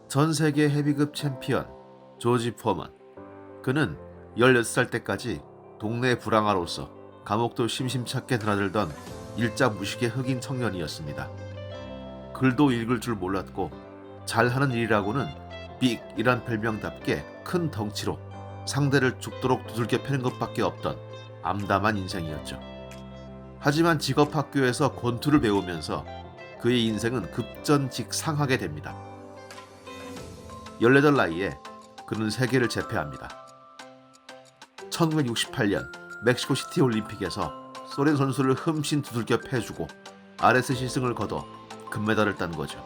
전 세계 헤비급 챔피언 조지 포먼. 그는 16살 때까지 동네 불황아로서 감옥도 심심찮게 드나들던 일자 무식의 흑인 청년이었습니다. 글도 읽을 줄 몰랐고 잘하는 일이라고는 빅이란 별명답게 큰 덩치로 상대를 죽도록 두들겨 패는 것밖에 없던 암담한 인생이었죠. 하지만 직업학교에서 권투를 배우면서 그의 인생은 급전직상하게 됩니다. 18 나이에 그는 세계를 제패합니다. 1968년 멕시코시티 올림픽에서 소련 선수를 흠씬 두들겨 패주고 RSC 승을 거둬 금메달을 딴 거죠.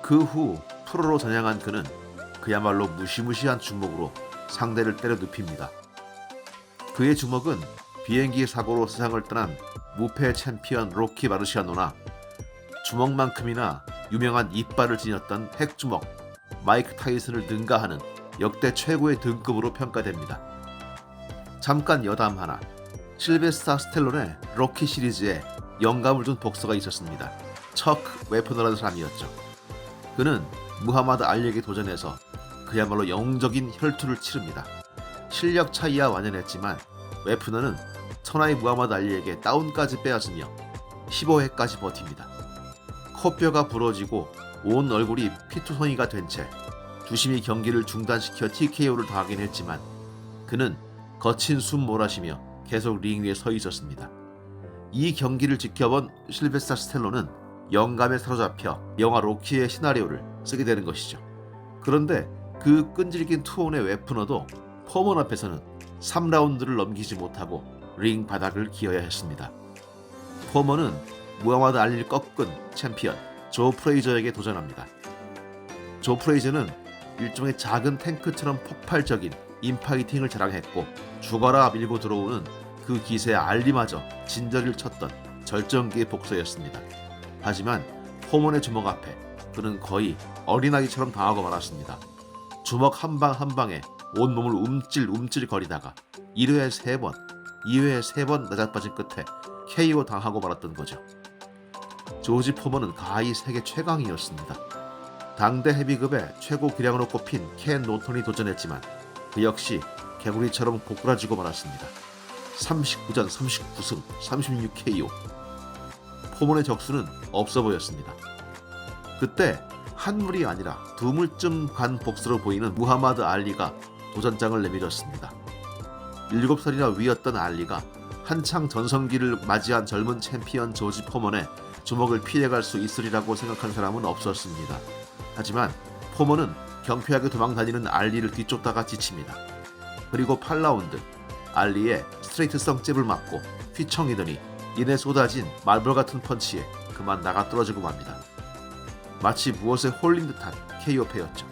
그 후 프로로 전향한 그는 그야말로 무시무시한 주먹으로 상대를 때려 눕힙니다. 그의 주먹은 비행기 사고로 세상을 떠난 무패 챔피언 로키 마르시아노나 주먹만큼이나 유명한 이빨을 지녔던 핵주먹 마이크 타이슨을 능가하는 역대 최고의 등급으로 평가됩니다. 잠깐 여담 하나. 실베스타 스텔론의 로키 시리즈에 영감을 준 복서가 있었습니다. 척 웨프너라는 사람이었죠. 그는 무하마드 알리에게 도전해서 그야말로 영웅적인 혈투를 치릅니다. 실력 차이야 완연했지만 웨프너는 천하의 무하마드 알리에게 다운까지 빼앗으며 15회까지 버팁니다. 코뼈가 부러지고 온 얼굴이 피투성이가 된 채 주심이 경기를 중단시켜 TKO를 당하긴 했지만 그는 거친 숨 몰아쉬며 계속 링 위에 서 있었습니다. 이 경기를 지켜본 실베스타 스텔론은 영감에 사로잡혀 영화 로키의 시나리오를 쓰게 되는 것이죠. 그런데 그 끈질긴 투혼의 웨프너도 포먼 앞에서는 3라운드를 넘기지 못하고 링 바닥을 기어야 했습니다. 포먼은 무하마드 알리를 꺾은 챔피언 조 프레이저에게 도전합니다. 조 프레이저는 일종의 작은 탱크처럼 폭발적인 인파이팅을 자랑했고 죽어라 밀고 들어오는 그 기세에 알리마저 진저리를 쳤던 절정기의 복서였습니다. 하지만 포먼의 주먹 앞에 그는 거의 어린아이처럼 당하고 말았습니다. 주먹 한 방 한 방에 온몸을 움찔움찔 거리다가 1회에 3번, 2회에 3번 낮아빠진 끝에 KO 당하고 말았던 거죠. 조지 포먼은 가히 세계 최강이었습니다. 당대 헤비급의 최고 기량으로 꼽힌 켄 노턴이 도전했지만 그 역시 개구리처럼 고꾸라지고 말았습니다. 39전 39승 36KO. 포먼의 적수는 없어 보였습니다. 그때 한 물이 아니라 두 물쯤 간 복수로 보이는 무하마드 알리가 도전장을 내밀었습니다. 7살이나 위였던 알리가 한창 전성기를 맞이한 젊은 챔피언 조지 포먼의 주먹을 피해갈 수 있으리라고 생각한 사람은 없었습니다. 하지만 포먼은 경쾌하게 도망다니는 알리를 뒤쫓다가 지칩니다. 그리고 8라운드 알리의 스트레이트성 잽을 맞고 휘청이더니 이내 쏟아진 말벌 같은 펀치에 그만 나가 떨어지고 맙니다. 마치 무엇에 홀린 듯한 KO패였죠.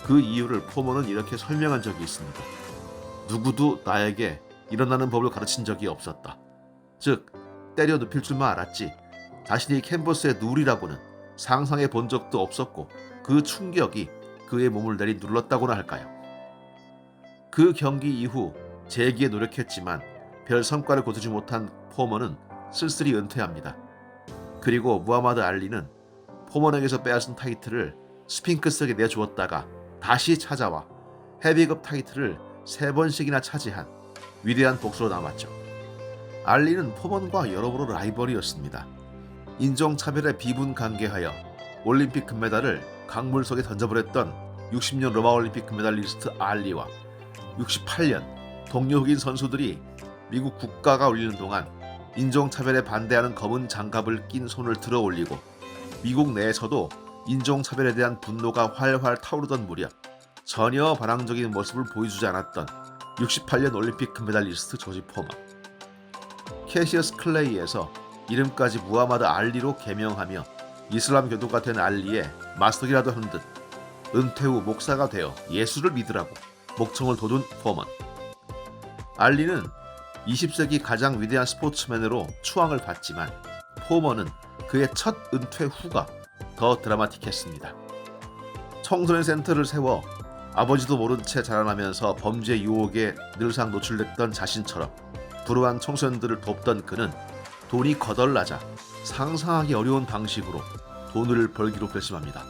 그 이유를 포먼은 이렇게 설명한 적이 있습니다. 누구도 나에게 일어나는 법을 가르친 적이 없었다. 즉 때려 눕힐 줄만 알았지 자신이 캔버스에 누리라고는 상상해 본 적도 없었고 그 충격이 그의 몸을 내리눌렀다고나 할까요. 그 경기 이후 재기에 노력했지만 별 성과를 거두지 못한 포먼은 쓸쓸히 은퇴합니다. 그리고 무하마드 알리는 포먼에게서 빼앗은 타이틀을 스핑크스에게 내주었다가 다시 찾아와 헤비급 타이틀을 3번씩이나 차지한 위대한 복수로 남았죠. 알리는 포먼과 여러모로 라이벌이었습니다. 인종차별에 비분간개하여 올림픽 금메달을 강물 속에 던져버렸던 60년 로마올림픽 금메달리스트 알리와 68년 동료 흑인 선수들이 미국 국가가 울리는 동안 인종차별에 반대하는 검은 장갑을 낀 손을 들어 올리고 미국 내에서도 인종차별에 대한 분노가 활활 타오르던 무렵 전혀 반항적인 모습을 보여주지 않았던 68년 올림픽 금메달리스트 조지 포먼. 캐시어스 클레이에서 이름까지 무하마드 알리로 개명하며 이슬람 교도가 된 알리의 마스터기라도 하는 듯 은퇴 후 목사가 되어 예수를 믿으라고 목청을 돋운 포먼. 알리는 20세기 가장 위대한 스포츠맨으로 추앙을 받지만 포먼은 그의 첫 은퇴 후가 더 드라마틱했습니다. 청소년 센터를 세워 아버지도 모른 채 자라나면서 범죄 유혹에 늘상 노출됐던 자신처럼 불우한 청소년들을 돕던 그는 돈이 거덜나자 상상하기 어려운 방식으로 돈을 벌기로 결심합니다.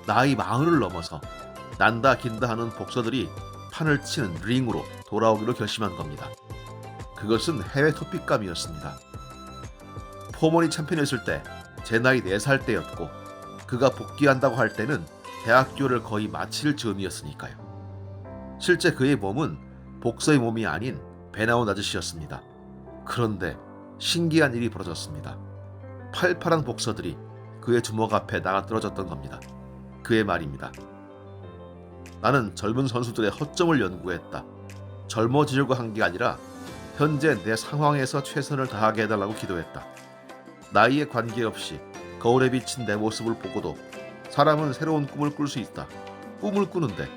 나이 40을 넘어서 난다 긴다 하는 복서들이 판을 치는 링으로 돌아오기로 결심한 겁니다. 그것은 해외 토픽감이었습니다. 포먼이 챔피언이었을 때 제 나이 4살 때였고 그가 복귀한다고 할 때는 대학교를 거의 마칠 즈음이었으니까요. 실제 그의 몸은 복서의 몸이 아닌 배 나온 아저씨였습니다. 그런데 신기한 일이 벌어졌습니다. 팔팔한 복서들이 그의 주먹 앞에 나가 떨어졌던 겁니다. 그의 말입니다. 나는 젊은 선수들의 허점을 연구했다. 젊어지려고 한 게 아니라 현재 내 상황에서 최선을 다하게 해달라고 기도했다. 나이에 관계없이 거울에 비친 내 모습을 보고도 사람은 새로운 꿈을 꿀 수 있다. 꿈을 꾸는데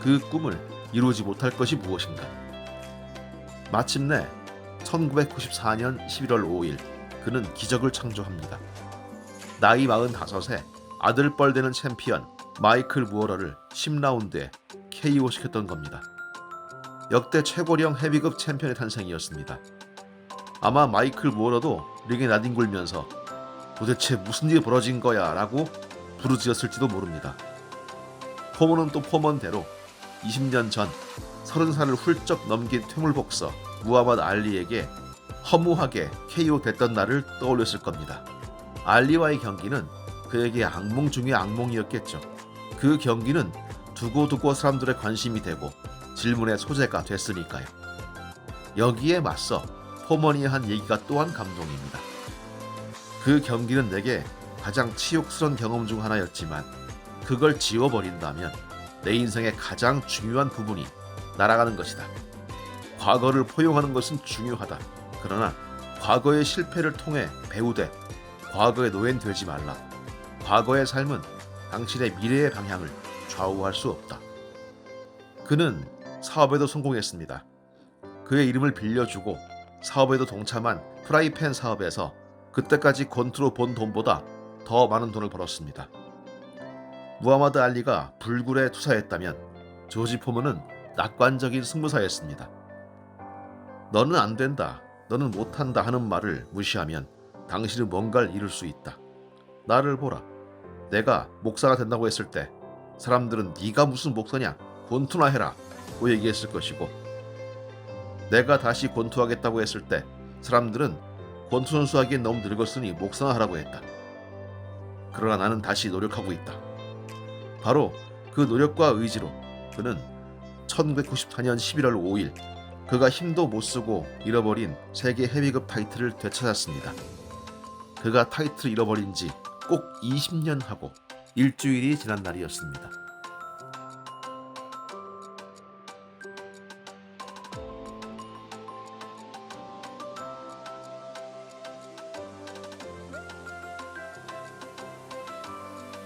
그 꿈을 이루지 못할 것이 무엇인가? 마침내 1994년 11월 5일 그는 기적을 창조합니다. 나이 45세 아들뻘 되는 챔피언 마이클 무어러를 10라운드에 KO 시켰던 겁니다. 역대 최고령 헤비급 챔피언의 탄생이었습니다. 아마 마이클 무어러도 링에 나뒹굴면서 도대체 무슨 일이 벌어진 거야 라고 부르짖었을지도 모릅니다. 포먼은 또 포먼대로 20년 전 30살을 훌쩍 넘긴 퇴물복서 무하마드 알리에게 허무하게 KO 됐던 날을 떠올렸을 겁니다. 알리와의 경기는 그에게 악몽 중의 악몽이었겠죠. 그 경기는 두고두고 사람들의 관심이 되고 질문의 소재가 됐으니까요. 여기에 맞서 포먼이 한 얘기가 또한 감동입니다. 그 경기는 내게 가장 치욕스러운 경험 중 하나였지만 그걸 지워버린다면 내 인생의 가장 중요한 부분이 날아가는 것이다. 과거를 포용하는 것은 중요하다. 그러나 과거의 실패를 통해 배우되 과거의 노예는 되지 말라. 과거의 삶은 당신의 미래의 방향을 좌우할 수 없다. 그는 사업에도 성공했습니다. 그의 이름을 빌려주고 사업에도 동참한 프라이팬 사업에서 그때까지 권투로 본 돈보다 더 많은 돈을 벌었습니다. 무하마드 알리가 불굴에 투사했다면 조지 포먼은 낙관적인 승부사였습니다. 너는 안 된다, 너는 못한다 하는 말을 무시하면 당신은 뭔가를 이룰 수 있다. 나를 보라. 내가 목사가 된다고 했을 때 사람들은 네가 무슨 목사냐, 권투나 해라 고 얘기했을 것이고 내가 다시 권투하겠다고 했을 때 사람들은 권투 선수하기엔 너무 늙었으니 목사나 하라고 했다. 그러나 나는 다시 노력하고 있다. 바로 그 노력과 의지로 그는 1994년 11월 5일 그가 힘도 못 쓰고 잃어버린 세계 헤비급 타이틀을 되찾았습니다. 그가 타이틀을 잃어버린 지 꼭 20년 하고 일주일이 지난 날이었습니다.